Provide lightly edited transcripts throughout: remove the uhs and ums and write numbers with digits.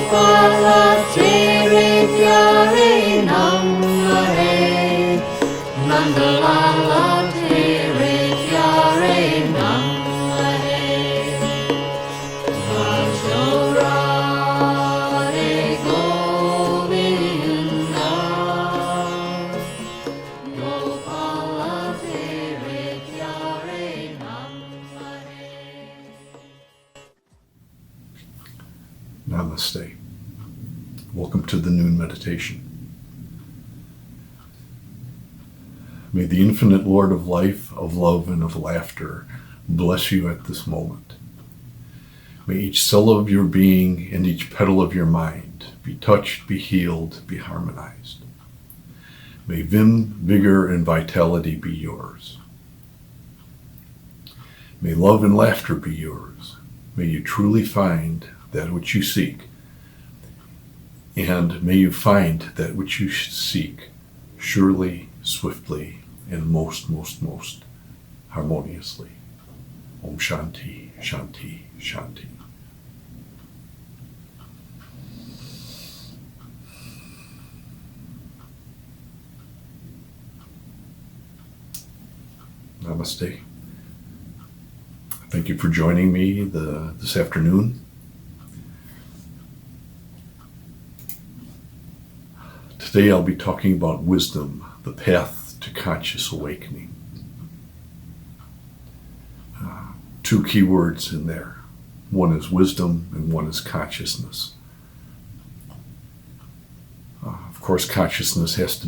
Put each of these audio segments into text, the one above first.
Gopala Tere Namare Nandalala Tere Namare Vajorare Govinda Gopala Tere Namare. Namaste. Welcome to the noon meditation. May the infinite Lord of life, of love, and of laughter bless you at this moment. May each cell of your being and each petal of your mind be touched, be healed, be harmonized. May vim, vigor, and vitality be yours. May love and laughter be yours. May you truly find that which you seek, and may you find that which you seek surely, swiftly, and most harmoniously. Om Shanti, Shanti, Shanti. Namaste. Thank you for joining me this afternoon. Today I'll be talking about wisdom, the path to conscious awakening. Two key words in there. One is wisdom and one is consciousness. Of course, consciousness has to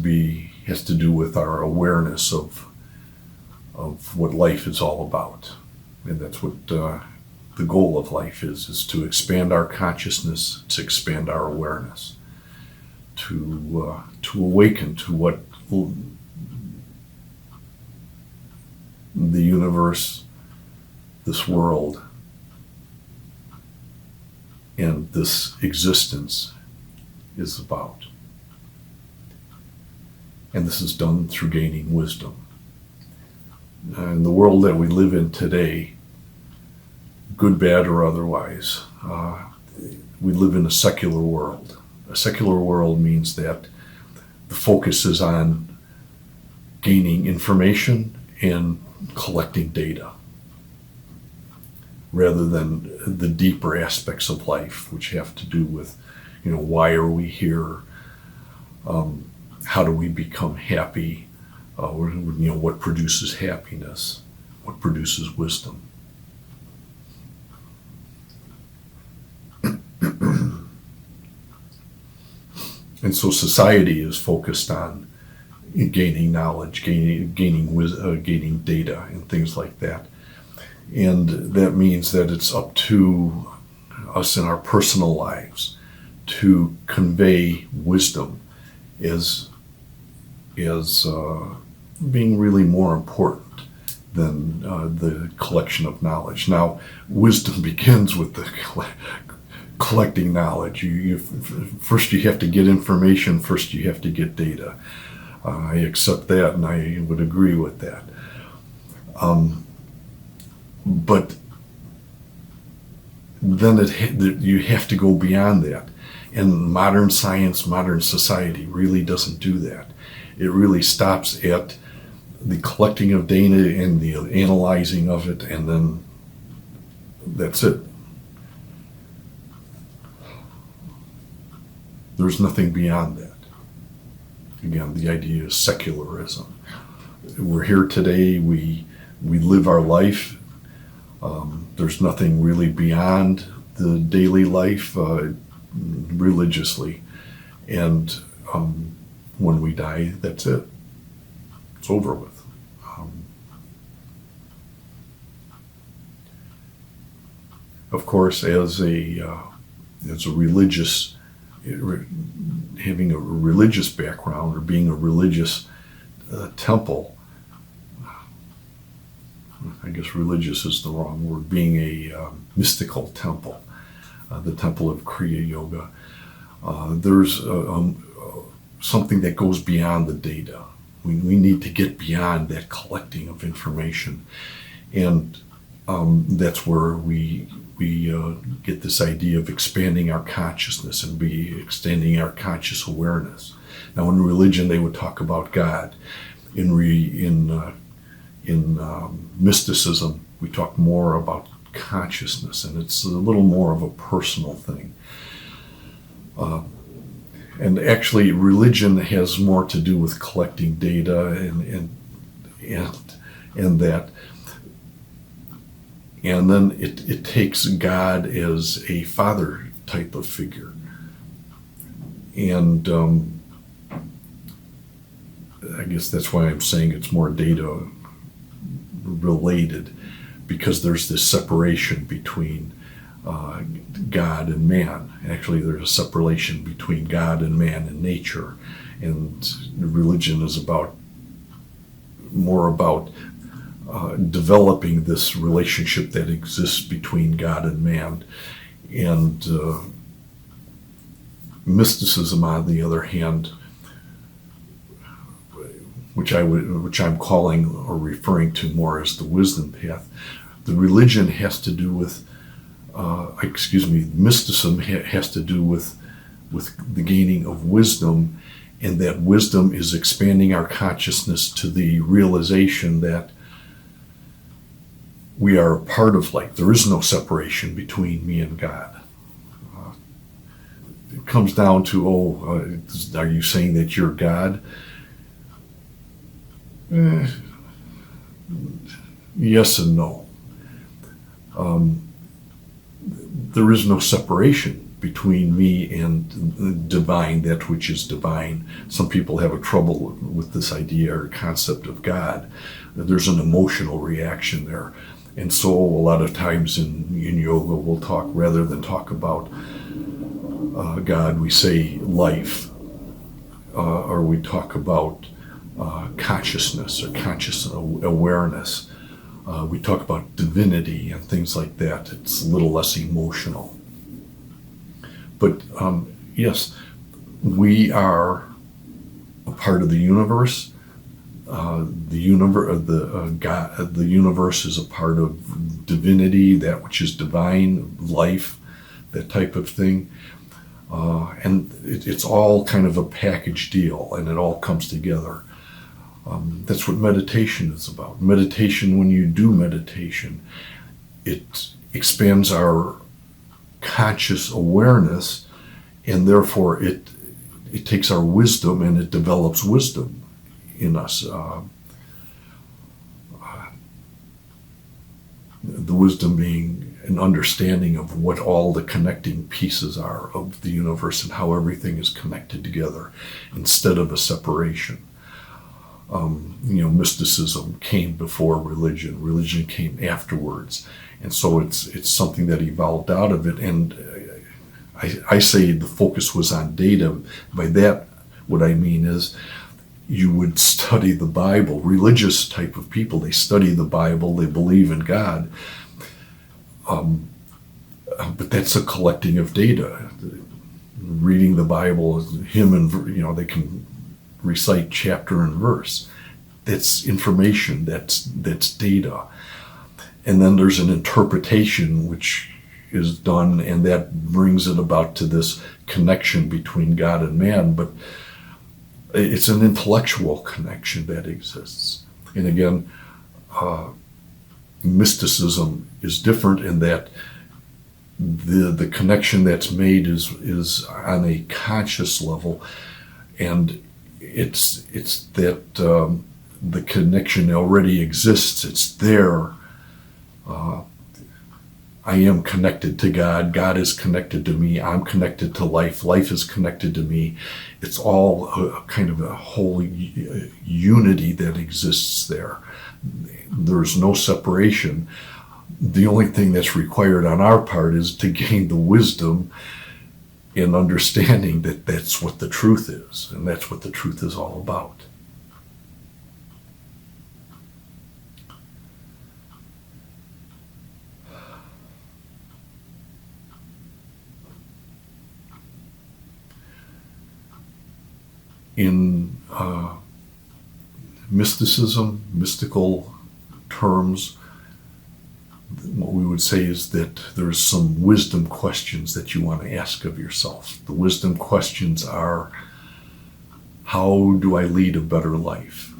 do with our awareness of what life is all about. And that's what the goal of life is to expand our consciousness, to expand our awareness. To awaken to what the universe, this world, and this existence is about. And this is done through gaining wisdom. In the world that we live in today, good, bad, or otherwise, we live in a secular world. A secular world means that the focus is on gaining information and collecting data, rather than the deeper aspects of life, which have to do with, why are we here? How do we become happy? What produces happiness? What produces wisdom? And so society is focused on gaining knowledge, gaining data, and things like that. And that means that it's up to us in our personal lives to convey wisdom as being really more important than the collection of knowledge. Now, wisdom begins with the collecting knowledge. First you have to get information, first you have to get data. I accept that and I would agree with that. But then you have to go beyond that. And modern science, modern society really doesn't do that. It really stops at the collecting of data and the analyzing of it, and then that's it. There's nothing beyond that. Again, the idea is secularism. We're here today, we live our life. There's nothing really beyond the daily life religiously. And when we die, that's it. It's over with. Of course, as a religious, having a religious background or being a religious temple, I guess religious is the wrong word, being a mystical temple, the temple of Kriya Yoga, there's something that goes beyond the data. We need to get beyond that collecting of information. And that's where we we get this idea of expanding our consciousness and be extending our conscious awareness. Now, in religion, they would talk about God. In mysticism, we talk more about consciousness, and it's a little more of a personal thing. And actually, religion has more to do with collecting data and that. And then it takes God as a father type of figure. And I guess that's why I'm saying it's more data related, because there's this separation between God and man. Actually, there's a separation between God and man and nature. And religion is more about developing this relationship that exists between God and man. And mysticism, on the other hand, which I'm calling or referring to more as the wisdom path, the religion has to do with, mysticism has to do with the gaining of wisdom, and that wisdom is expanding our consciousness to the realization that we are a part of light. There is no separation between me and God. It comes down to, are you saying that you're God? Yes and no. There is no separation between me and divine, that which is divine. Some people have a trouble with this idea or concept of God. There's an emotional reaction there. And so a lot of times in yoga, we'll talk, rather than talk about God, we say life, or we talk about consciousness or conscious awareness. We talk about divinity and things like that. It's a little less emotional. But yes, we are a part of the universe. The universe is a part of divinity, that which is divine, life, that type of thing. And it's all kind of a package deal, and it all comes together. That's what meditation is about. Meditation, when you do meditation, it expands our conscious awareness, and therefore it takes our wisdom and it develops wisdom in us. The wisdom being an understanding of what all the connecting pieces are of the universe and how everything is connected together instead of a separation. Mysticism came before religion. Religion came afterwards. And so it's something that evolved out of it. And I say the focus was on data. By that, what I mean is you would study the Bible. Religious type of people, they study the Bible, they believe in God. But that's a collecting of data. Reading the Bible, they can recite chapter and verse. That's information, that's data. And then there's an interpretation which is done, and that brings it about to this connection between God and man. But it's an intellectual connection that exists. And again, mysticism is different in that the connection that's made is on a conscious level, and it's that the connection already exists. It's there. I am connected to God. God is connected to me. I'm connected to life. Life is connected to me. It's all a kind of a whole unity that exists there. There's no separation. The only thing that's required on our part is to gain the wisdom in understanding that that's what the truth is, and that's what the truth is all about. In mysticism, mystical terms, what we would would say is that there's some wisdom questions that you want to ask of yourself. The wisdom questions are, how do I lead a better life?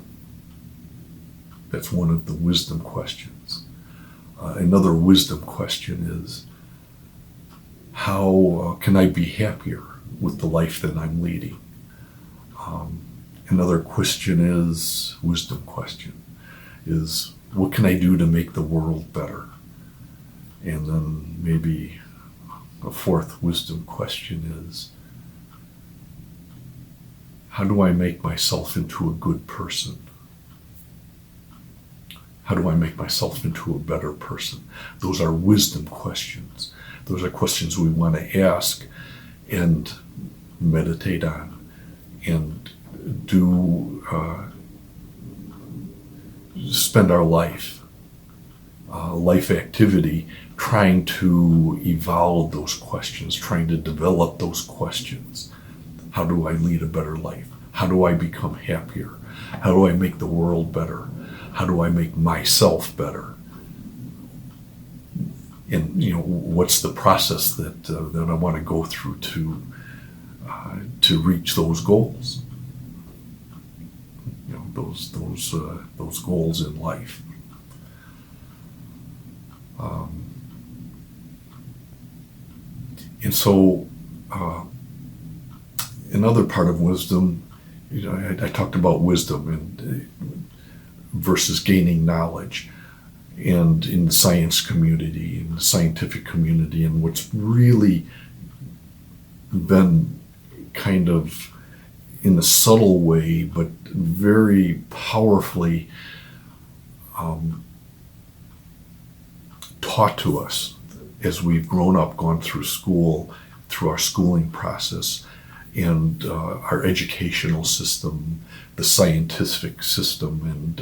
That's one of the wisdom questions. Another wisdom question is, how can I be happier with the life that I'm leading? Another question is, wisdom question, is what can I do to make the world better? And then maybe a fourth wisdom question is, how do I make myself into a good person? How do I make myself into a better person? Those are wisdom questions. Those are questions we want to ask and meditate on and do spend our life activity trying to evolve those questions, trying to develop those questions. How do I lead a better life? How do I become happier? How do I make the world better? How do I make myself better? And what's the process that I want to go through to reach those goals? Those goals in life. And so, another part of wisdom, I talked about wisdom and versus gaining knowledge, and in the science community, in the scientific community, and what's really been kind of in a subtle way, but very powerfully taught to us as we've grown up, gone through school, through our schooling process, and our educational system, the scientific system, and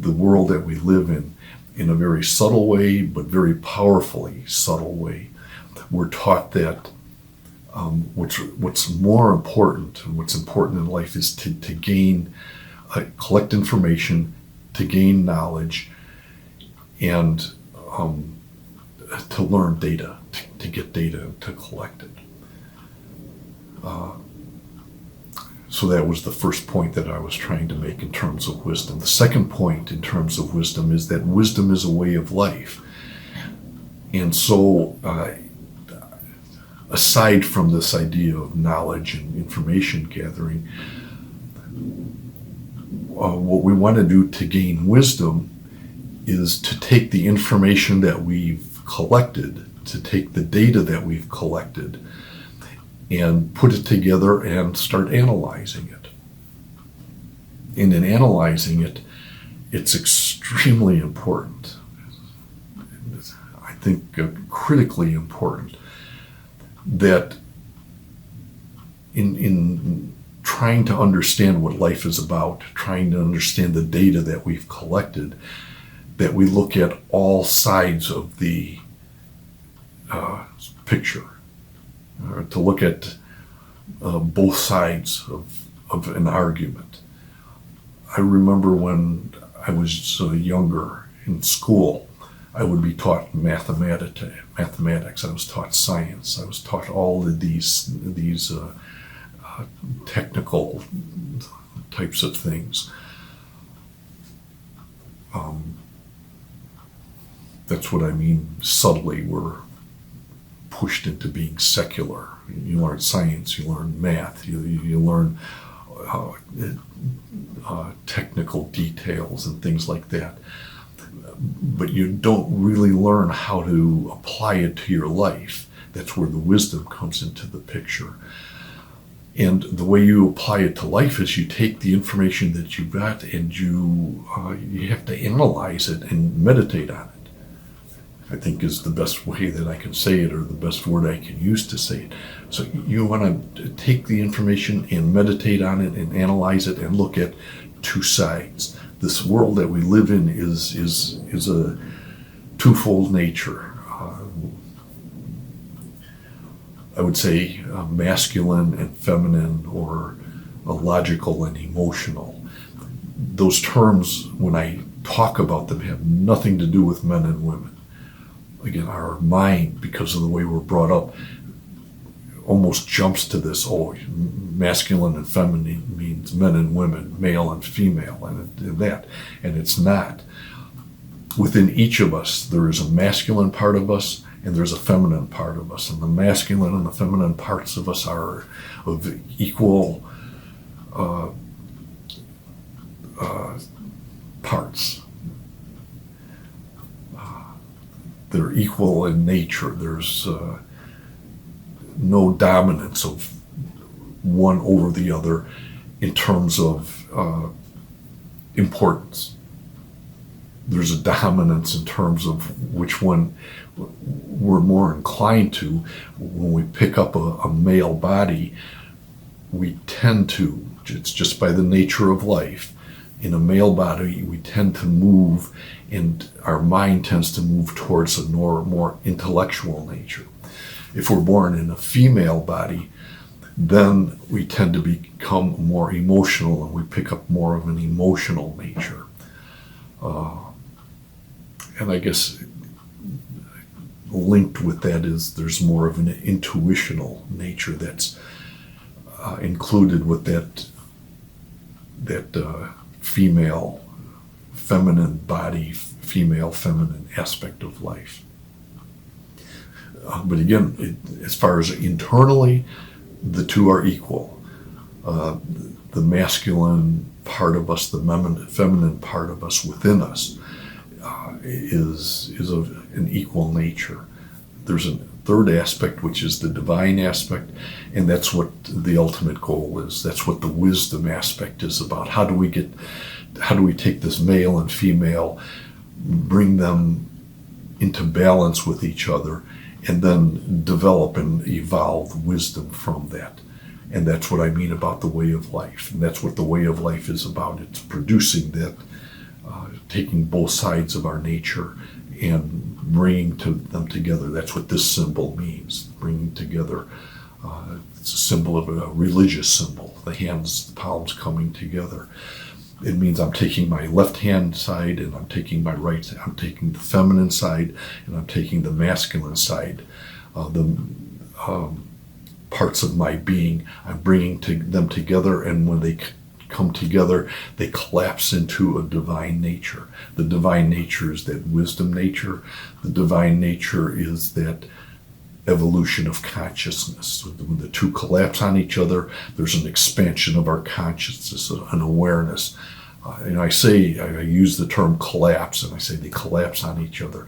the world that we live in a very subtle way, but very powerfully subtle way. We're taught that what's more important, and what's important in life is to gain, collect information, to gain knowledge, and to learn data, to get data, to collect it. So that was the first point that I was trying to make in terms of wisdom. The second point in terms of wisdom is that wisdom is a way of life. And so, aside from this idea of knowledge and information gathering, what we want to do to gain wisdom is to take the information that we've collected, to take the data that we've collected, and put it together and start analyzing it. And in analyzing it, it's extremely important. I think critically important that in trying to understand what life is about, trying to understand the data that we've collected, that we look at all sides of the picture, to look at both sides of an argument. I remember when I was younger in school, I would be taught mathematics. I was taught science. I was taught all of these technical types of things. That's what I mean subtly. We're pushed into being secular. You learn science, you learn math, you learn technical details and things like that. But you don't really learn how to apply it to your life. That's where the wisdom comes into the picture. And the way you apply it to life is you take the information that you got and you have to analyze it and meditate on it, I think is the best way that I can say it, or the best word I can use to say it. So you want to take the information and meditate on it and analyze it and look at two sides. This world that we live in is a twofold nature. I would say masculine and feminine, or logical and emotional. Those terms, when I talk about them have nothing to do with men and women. Again, our mind, because of the way we're brought up, almost jumps to this, masculine and feminine means men and women, male and female, and that. And it's not. Within each of us, there is a masculine part of us, and there's a feminine part of us. And the masculine and the feminine parts of us are of equal parts. They're equal in nature. There's no dominance of one over the other in terms of importance. There's a dominance in terms of which one we're more inclined to. When we pick up a male body, we tend to, it's just by the nature of life, in a male body we tend to move, and our mind tends to move towards a more intellectual nature. If we're born in a female body, then we tend to become more emotional, and we pick up more of an emotional nature. And I guess linked with that is there's more of an intuitional nature that's included with that female feminine body, female feminine aspect of life. But again, as far as internally, the two are equal. The masculine part of us, the feminine part of us within us, is of an equal nature. There's a third aspect, which is the divine aspect, and that's what the ultimate goal is. That's what the wisdom aspect is about. How do we take this male and female, bring them into balance with each other, and then develop and evolve wisdom from that? And that's what I mean about the way of life. And that's what the way of life is about. It's producing that, taking both sides of our nature and bringing them together. That's what this symbol means, bringing together. It's a symbol of a religious symbol, the hands, the palms coming together. It means I'm taking my left hand side and I'm taking my right side. I'm taking the feminine side and I'm taking the masculine side. The parts of my being, I'm bringing them together, and when they come together, they collapse into a divine nature. The divine nature is that wisdom nature. The divine nature is that evolution of consciousness. When the two collapse on each other, there's an expansion of our consciousness, an awareness. I use the term collapse, and I say they collapse on each other.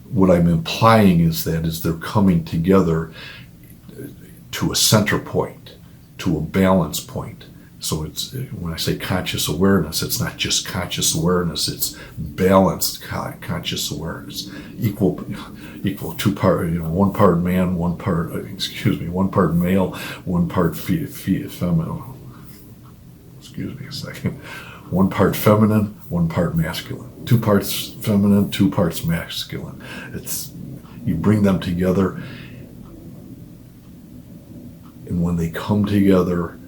What I'm implying is they're coming together to a center point, to a balance point. So it's, when I say conscious awareness, it's not just conscious awareness, it's balanced conscious awareness. Equal two part, one part man, one part male, one part feminine. Excuse me a second. One part feminine, one part masculine. 2 parts feminine, 2 parts masculine. You bring them together, and when they come together,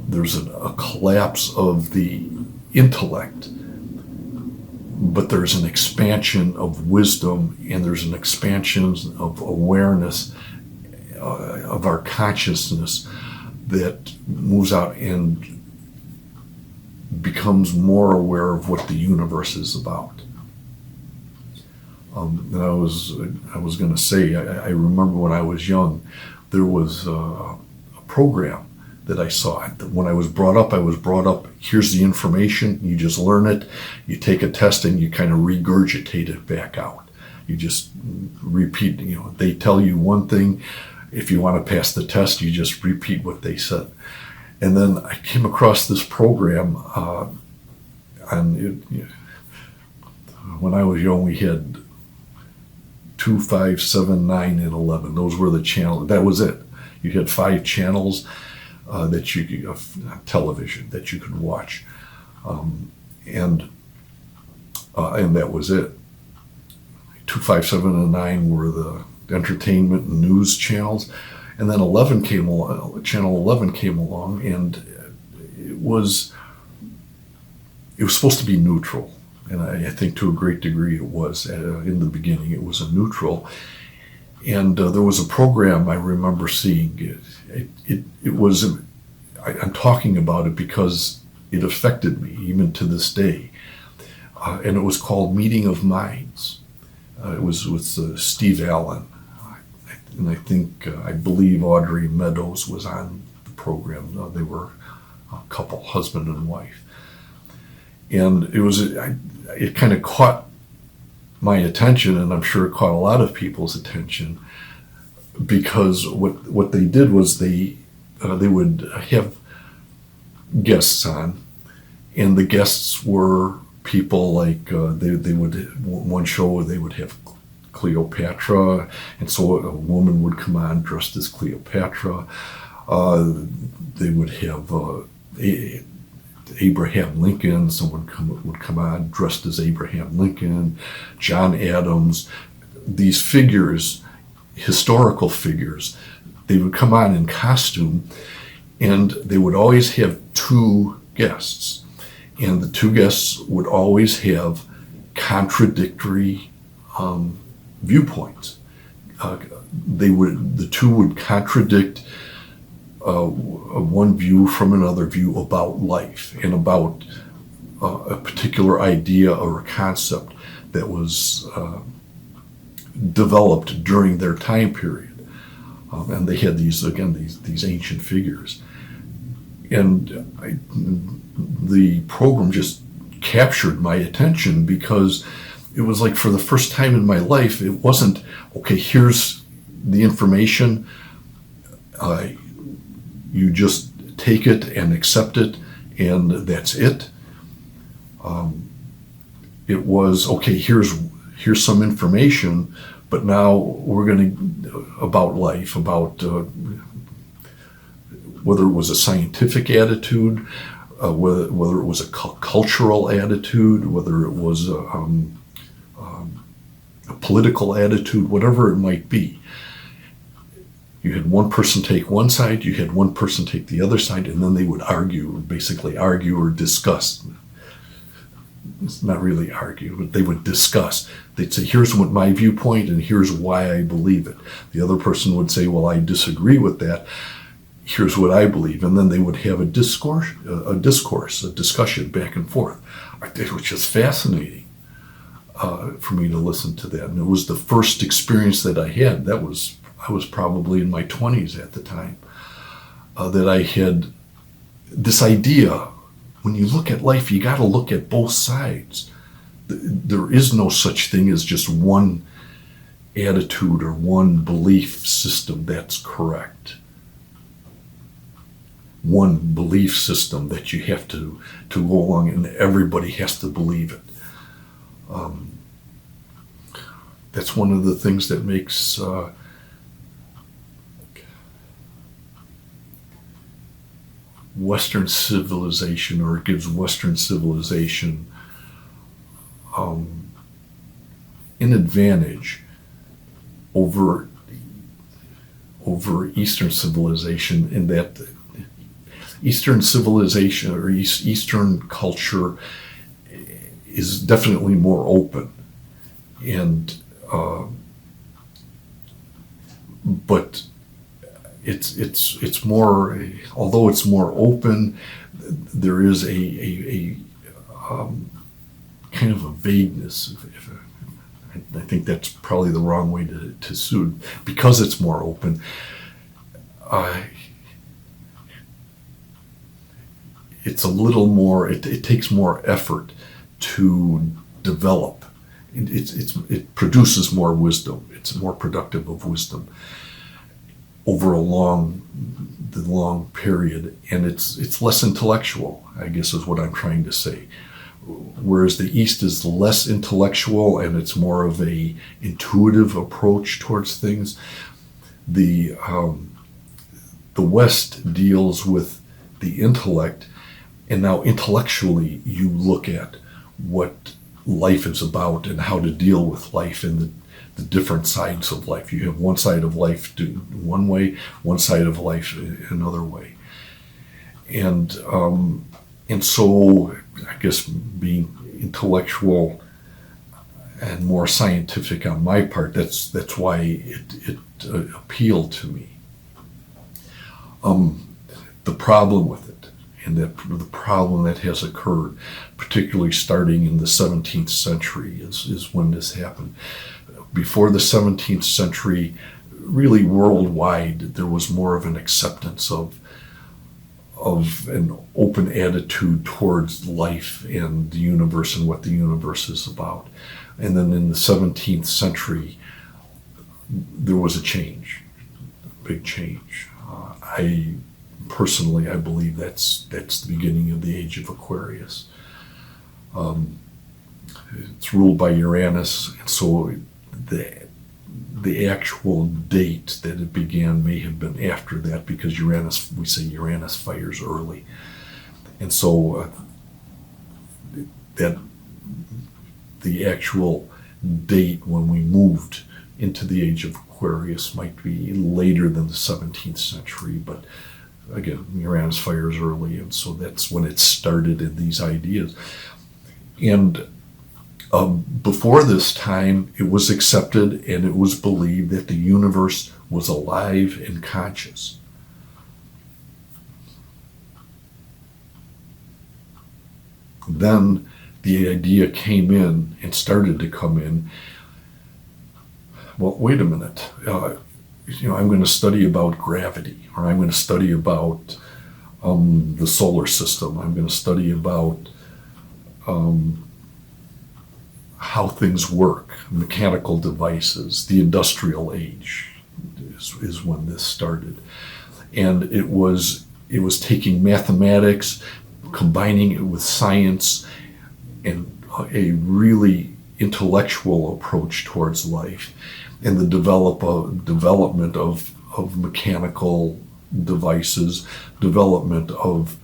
there's a collapse of the intellect, but there's an expansion of wisdom, and there's an expansion of awareness of our consciousness that moves out and becomes more aware of what the universe is about. And I was going to say, I remember when I was young, there was a program that I saw. When I was brought up, here's the information, you just learn it, you take a test, and you kind of regurgitate it back out. You just repeat, they tell you one thing, if you want to pass the test, you just repeat what they said. And then I came across this program, when I was young, we had 2, 5, 7, 9, and 11. Those were the channels. That was it. You had 5 channels that you could, television that you could watch, and that was it. 2, 5, 7, and 9 were the entertainment and news channels, and then 11 came along. Channel 11 came along, and it was it was supposed to be neutral. And I think to a great degree it was. In the beginning, it was a neutral. And there was a program I remember seeing. It was, I'm talking about it because it affected me even to this day. And it was called Meeting of Minds. It was with Steve Allen. And I believe Audrey Meadows was on the program. They were a couple, husband and wife. And it kind of caught my attention, and I'm sure it caught a lot of people's attention, because what they did was they would have guests on, and the guests were people like they would, one show they would have Cleopatra, and so a woman would come on dressed as Cleopatra. They would have Abraham Lincoln. Someone would come on dressed as Abraham Lincoln, John Adams. These figures, historical figures, they would come on in costume, and they would always have two guests. And the two guests would always have contradictory viewpoints. The two would contradict one view from another view about life and about a particular idea or a concept that was developed during their time period. And they had these ancient figures. And the program just captured my attention, because it was like, for the first time in my life, it wasn't, okay, here's the information, you just take it and accept it, and that's it. It was, okay, here's some information, but now we're going to, about life, about whether it was a scientific attitude, whether it was a cultural attitude, whether it was a political attitude, whatever it might be. You had one person take one side, you had one person take the other side, and then they would basically argue or discuss. It's not really argue, but they would discuss. They'd say, here's what my viewpoint, and here's why I believe it. The other person would say, well, I disagree with that. Here's what I believe. And then they would have a discussion back and forth. It was just fascinating for me to listen to that. And it was the first experience that I had. I was probably in my 20s at the time, that I had this idea. When you look at life, you got to look at both sides. There is no such thing as just one attitude or one belief system that's correct. One belief system that you have to go along, and everybody has to believe it. That's one of the things that makes Western civilization, or it gives Western civilization an advantage over Eastern civilization, in that Eastern civilization or Eastern culture is definitely more open, and but it's more, although it's more open, there is a kind of a vagueness. I think that's probably the wrong way to suit, because it's more open. It's a little more. It takes more effort to develop. It produces more wisdom. It's more productive of wisdom over the long period, and it's less intellectual, I guess is what I'm trying to say. Whereas the East is less intellectual, and it's more of a intuitive approach towards things. The West deals with the intellect, and now intellectually you look at what life is about and how to deal with life and the different sides of life. You have one side of life do one way, one side of life another way, and so I guess being intellectual and more scientific on my part, that's why it appealed to me. The problem with it, and that the problem that has occurred, particularly starting in the 17th century, is when this happened. Before the 17th century, really worldwide, there was more of an acceptance of an open attitude towards life and the universe and what the universe is about. And then in the 17th century, there was a change, a big change. I believe that's the beginning of the age of Aquarius. It's ruled by Uranus, and so the actual date that it began may have been after that, because we say Uranus fires early. And so that the actual date when we moved into the age of Aquarius might be later than the 17th century, but again, Uranus fires early, and so that's when it started in these ideas. And before this time, it was accepted and it was believed that the universe was alive and conscious. Then the idea came in and started to come in. Well, wait a minute. I'm going to study about gravity, or I'm going to study about the solar system. I'm going to study about how things work, mechanical devices. The industrial age is when this started, and it was taking mathematics, combining it with science, and a really intellectual approach towards life, and the development of mechanical devices, development of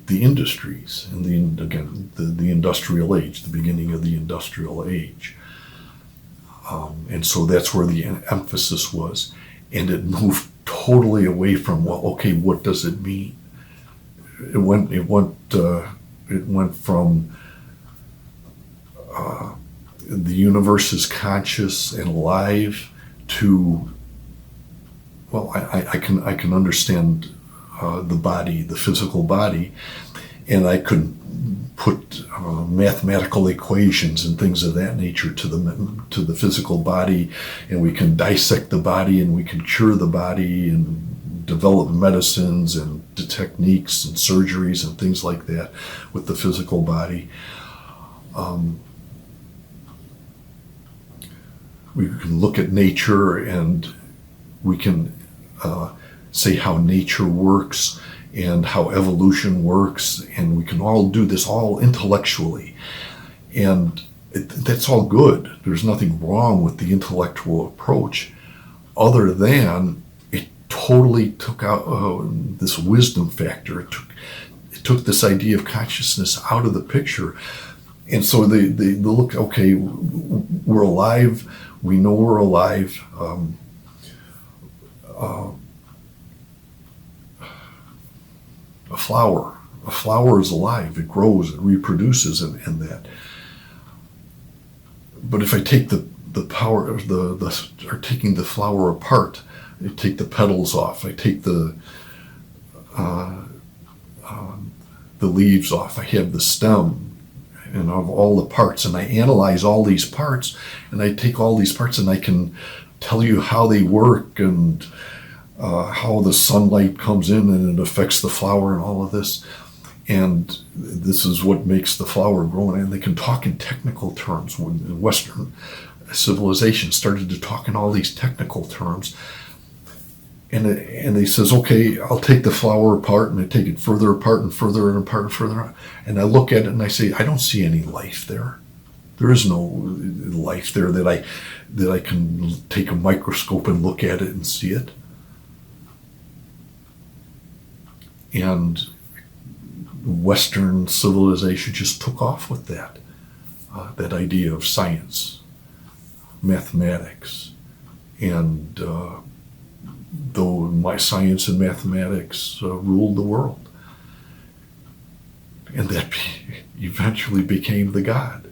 the industries, and the industrial age, the beginning of the industrial age, and so that's where the emphasis was, and it moved totally away from, well, okay, what does it mean? It went from the universe is conscious and alive to, well, I can understand the body, the physical body, and I could put mathematical equations and things of that nature to the physical body, and we can dissect the body, and we can cure the body, and develop medicines and techniques and surgeries and things like that with the physical body. We can look at nature, and we can say how nature works and how evolution works, and we can all do this all intellectually, and that's all good. There's nothing wrong with the intellectual approach, other than it totally took out this wisdom factor. It took this idea of consciousness out of the picture, and so they look, okay, we're alive, we know we're alive. A flower is alive, it grows, it reproduces, and that. But if I take the power of or taking the flower apart, I take the petals off, I take the leaves off, I have the stem, and of all the parts, and I analyze all these parts, and I take all these parts, and I can tell you how they work, and how the sunlight comes in and it affects the flower and all of this. And this is what makes the flower grow. And they can talk in technical terms. When Western civilization started to talk in all these technical terms. And he says, okay, I'll take the flower apart, and I take it further apart and further and apart and further. And I look at it and I say, I don't see any life there. There is no life there that I can take a microscope and look at it and see it. And Western civilization just took off with that idea of science, mathematics, and my science and mathematics ruled the world. And that eventually became the God.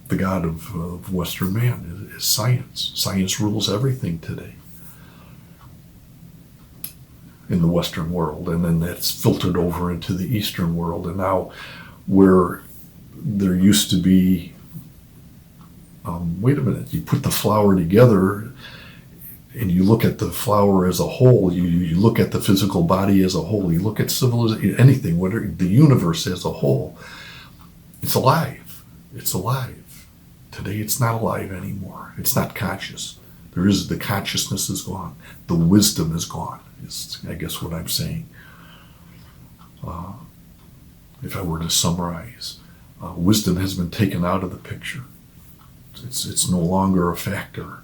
The God of Western man is science. Science rules everything today in the Western world, and then that's filtered over into the Eastern world. And now, where there used to be, wait a minute, you put the flower together and you look at the flower as a whole, you look at the physical body as a whole, you look at civilization, anything, whatever, the universe as a whole, it's alive. It's alive. Today it's not alive anymore. It's not conscious. The consciousness is gone. The wisdom is gone, is I guess what I'm saying. If I were to summarize, wisdom has been taken out of the picture. It's no longer a factor.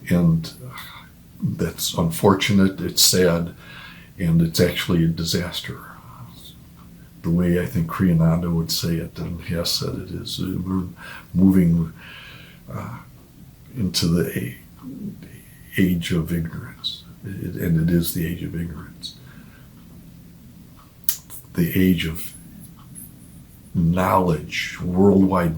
And that's unfortunate, it's sad, and it's actually a disaster. The way I think Kriyananda would say it, and he has said it, is we're moving into the age of ignorance. And it is the age of ignorance. The age of knowledge, worldwide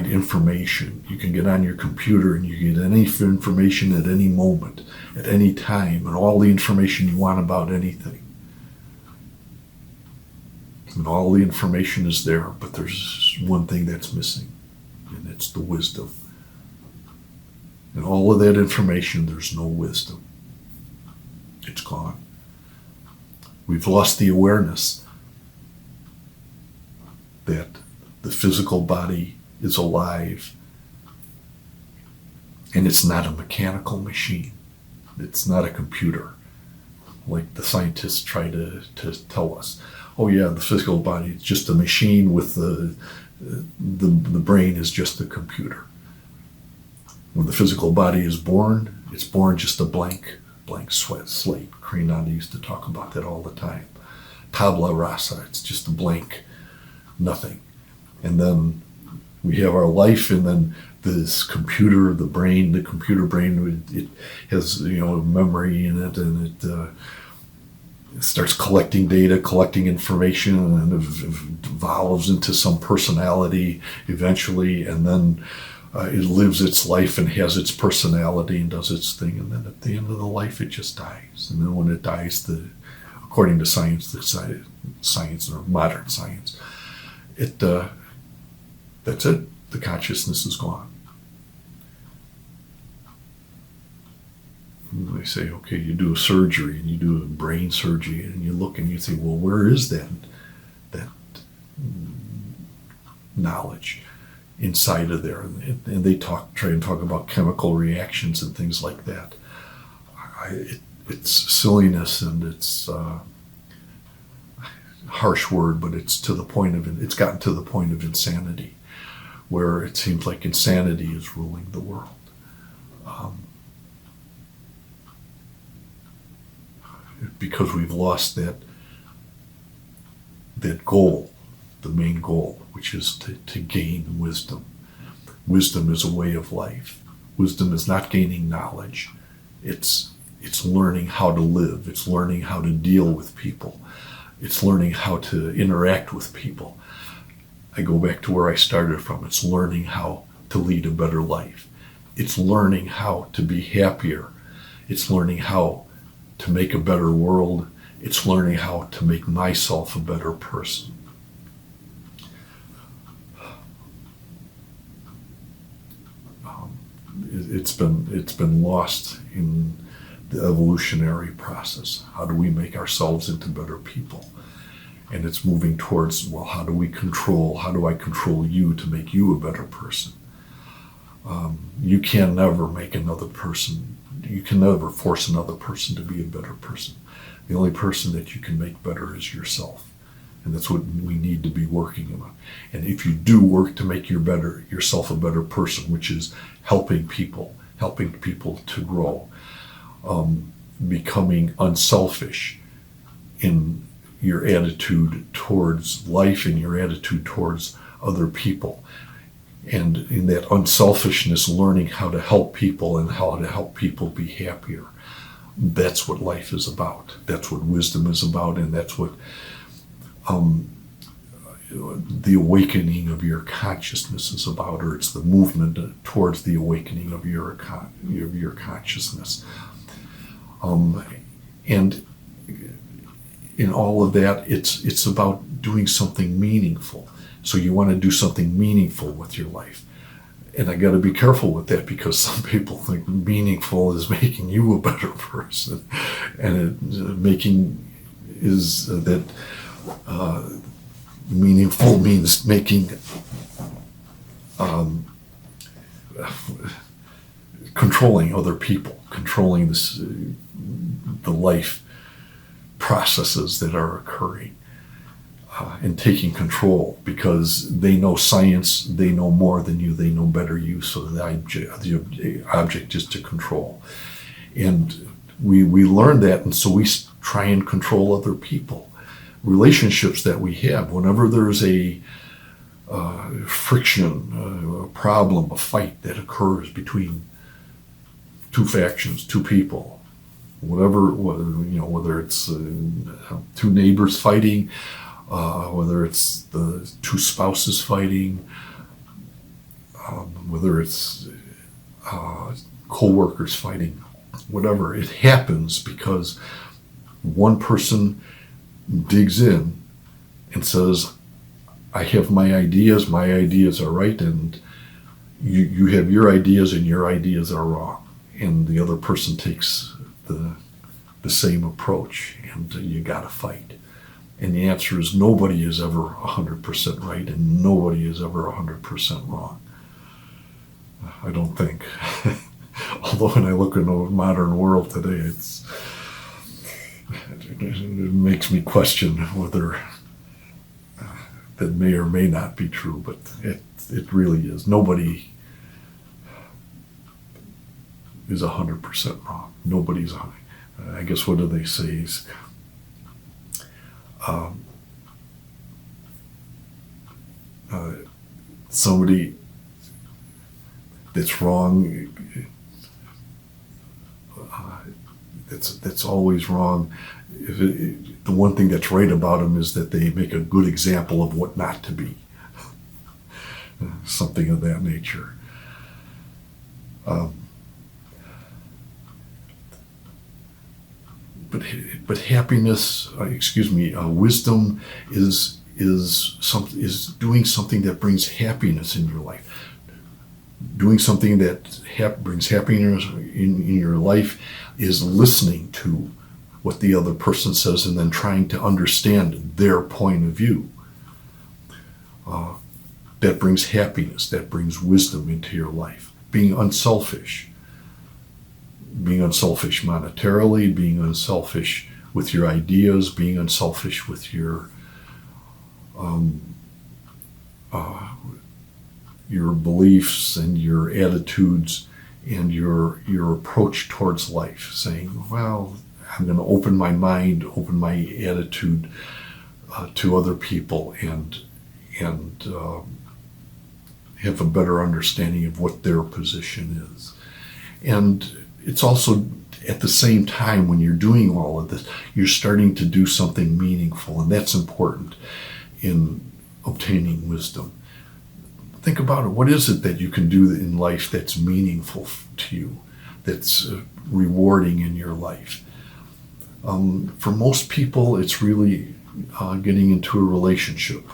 information. You can get on your computer and you can get any information at any moment, at any time, and all the information you want about anything. And all the information is there, but there's one thing that's missing, and it's the wisdom. And all of that information, there's no wisdom. It's gone. We've lost the awareness that the physical body is alive, and it's not a mechanical machine. It's not a computer, like the scientists try to tell us. Oh yeah, the physical body is just a machine with the brain is just a computer. When the physical body is born, it's born just a blank slate. Kriyananda used to talk about that all the time. Tabula rasa, it's just a blank nothing. And then we have our life, and then this computer, the computer brain, it has memory in it, and it starts collecting data, collecting information, and evolves into some personality eventually, and then it lives its life and has its personality and does its thing, and then at the end of the life it just dies. And then when it dies, according to science, science or modern science, that's it. The consciousness is gone. And they say, okay, you do a surgery and you do a brain surgery, and you look and you say, well, where is that knowledge inside of there? And they try and talk about chemical reactions and things like that. It's silliness, and it's harsh word, but it's gotten to the point of insanity, where it seems like insanity is ruling the world. Because we've lost that goal, the main goal, which is to gain wisdom. Wisdom is a way of life. Wisdom is not gaining knowledge. It's learning how to live. It's learning how to deal with people. It's learning how to interact with people. I go back to where I started from. It's learning how to lead a better life. It's learning how to be happier. It's learning how to make a better world. It's learning how to make myself a better person. It's been lost in the evolutionary process. How do we make ourselves into better people? And it's moving towards, well, how do I control you to make you a better person? You can never you can never force another person to be a better person. The only person that you can make better is yourself. And that's what we need to be working on. And if you do work to make yourself a better person, which is helping people to grow, becoming unselfish in your attitude towards life and your attitude towards other people, And in that unselfishness, learning how to help people and how to help people be happier. That's what life is about. That's what wisdom is about, and that's what the awakening of your consciousness is about, or it's the movement towards the awakening of your consciousness. And in all of that, it's about doing something meaningful. So you want to do something meaningful with your life. And I got to be careful with that, because some people think meaningful is making you a better person, and meaningful means making controlling other people, controlling the life processes that are occurring, and taking control, because they know science, they know more than you, they know better you, so the object is to control. And we learn that, and so we try and control other people. Relationships that we have, whenever there's a friction, a problem, a fight that occurs between two factions, two people, whether it's two neighbors fighting, whether it's the two spouses fighting, whether it's co-workers fighting, whatever, it happens because one person digs in and says, I have my ideas are right, and you have your ideas, and your ideas are wrong. And the other person takes the same approach, and you gotta fight. And the answer is nobody is ever 100% right, and nobody is ever 100% wrong. I don't think. Although when I look in the modern world today, it makes me question whether that may or may not be true, but it really is. Nobody is 100% wrong. Nobody's 100%. I guess what do they say is somebody that's wrong, that's always wrong. The one thing that's right about them is that they make a good example of what not to be. Something of that nature. But happiness, wisdom is doing something that brings happiness in your life. Doing something that brings happiness in your life is listening to what the other person says and then trying to understand their point of view. That brings happiness, that brings wisdom into your life. Being unselfish monetarily, being unselfish with your ideas, being unselfish with your beliefs and your attitudes and your approach towards life, saying, well, I'm going to open my mind, open my attitude to other people, and have a better understanding of what their position is. And it's also, at the same time, when you're doing all of this, you're starting to do something meaningful, and that's important in obtaining wisdom. Think about it. What is it that you can do in life that's meaningful to you, that's rewarding in your life? For most people, it's really getting into a relationship,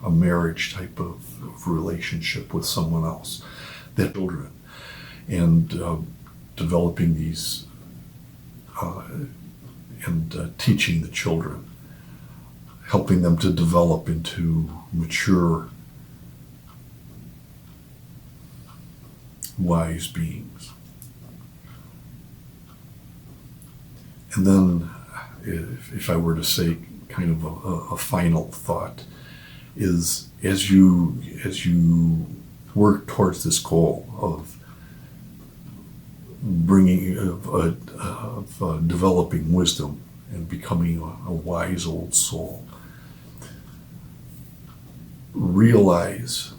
a marriage type of relationship with someone else, their children, and developing these and teaching the children, helping them to develop into mature, wise beings. And then, if I were to say kind of a final thought, is as you work towards this goal of developing wisdom and becoming a wise old soul, realize,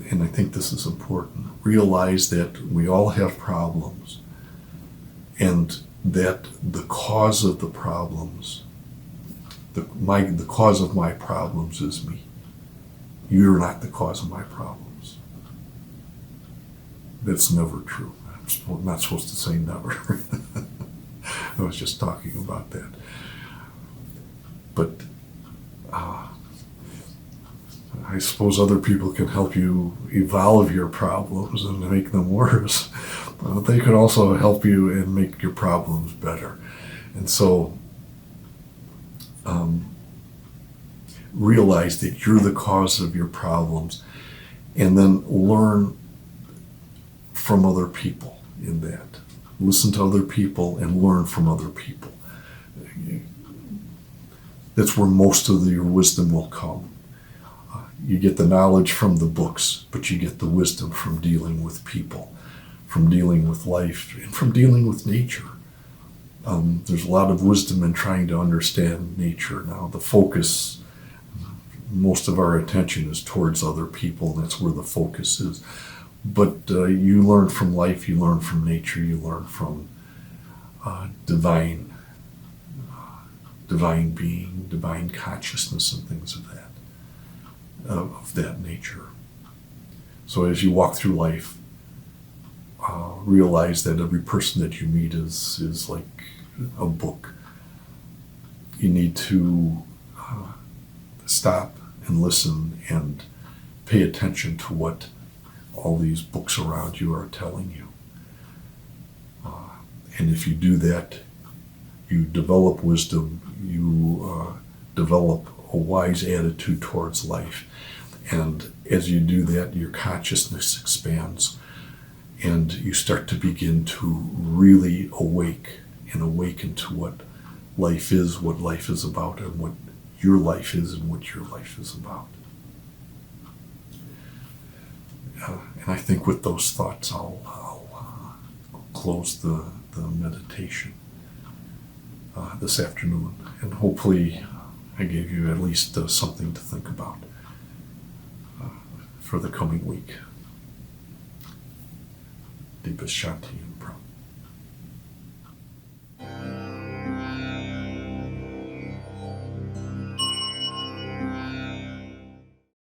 and I think this is important, realize that we all have problems, and that the cause of the problems, the cause of my problems is me. You're not the cause of my problems. That's never true. I'm not supposed to say never. I was just talking about that. But I suppose other people can help you evolve your problems and make them worse. But they could also help you and make your problems better. And so realize that you're the cause of your problems, and then learn from other people in that. Listen to other people and learn from other people. That's where most of your wisdom will come. You get the knowledge from the books, but you get the wisdom from dealing with people, from dealing with life, and from dealing with nature. There's a lot of wisdom in trying to understand nature. Now, the focus, most of our attention is towards other people, and that's where the focus is. But you learn from life, you learn from nature, you learn from divine being, divine consciousness, and things of that nature. So as you walk through life, realize that every person that you meet is like a book. You need to stop and listen and pay attention to what all these books around you are telling you. And if you do that, you develop wisdom, you develop a wise attitude towards life. And as you do that, your consciousness expands, and you start to begin to really awaken to what life is about, and what your life is and what your life is about. And I think with those thoughts, I'll close the meditation this afternoon. And hopefully I gave you at least something to think about for the coming week. Deepest Shanti.